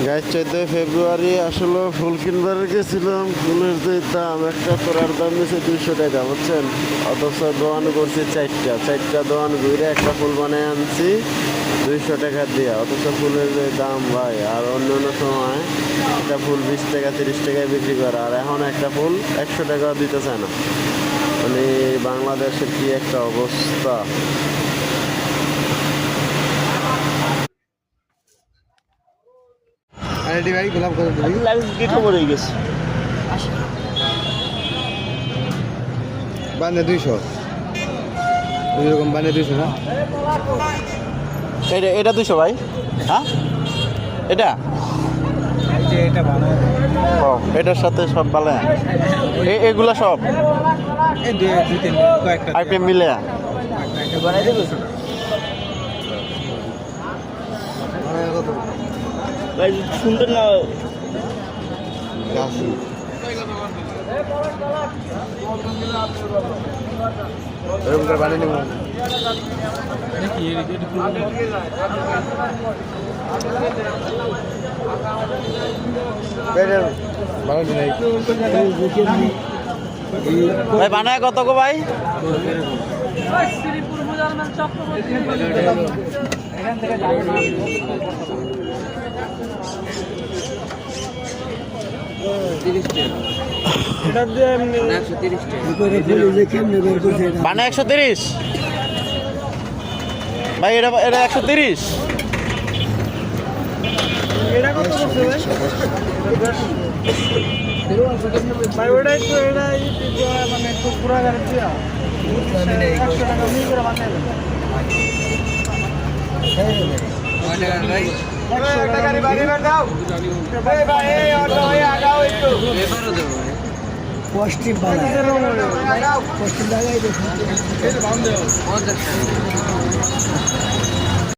গাছ 14 ফেব্রুয়ারি আসলে ফুল কিনবার গেছিলাম। ফুলের যে দাম, একটা তোরার দাম নিয়েছে 200 টাকা, বুঝছেন? অথচ দোয়ান করছি চারটা দোয়ান ঘুরে একটা ফুল বানিয়ে আনছি 200 টাকা দিয়ে। অথচ ফুলের যে দাম ভাই, আর অন্য অন্য সময় একটা ফুল 20 টাকা 30 টাকায় বিক্রি করে, আর এখন একটা ফুল 100 টাকাও দিতে চায় না। মানে বাংলাদেশের কি একটা অবস্থা! রেডি ভাই, গোলাপ কত দিবি? লাইট খবর হয়ে গেছে। বানে 200, এরকম বানে 200 না? এটা 200 ভাই। হ্যাঁ, এটা এটা বানায় ও, এটার সাথে সব ভালো। এগুলা সব এই দুই তিন কয়েকটা আইটেম মিলে বানাই দেব। কত ভাই সুন্দর না? গাছ এরকম করে বানিয়ে নেব। ভাই বানায় কত গো ভাই? বানা 130 ভাই, এটা 130। ভাই ওটা একটু মানে একটু পুরা গাড়ি দিয়া 100 টাকা মিল করে বানিয়ে দেবেন। পশ্চিম পশ্চিম জায়গায়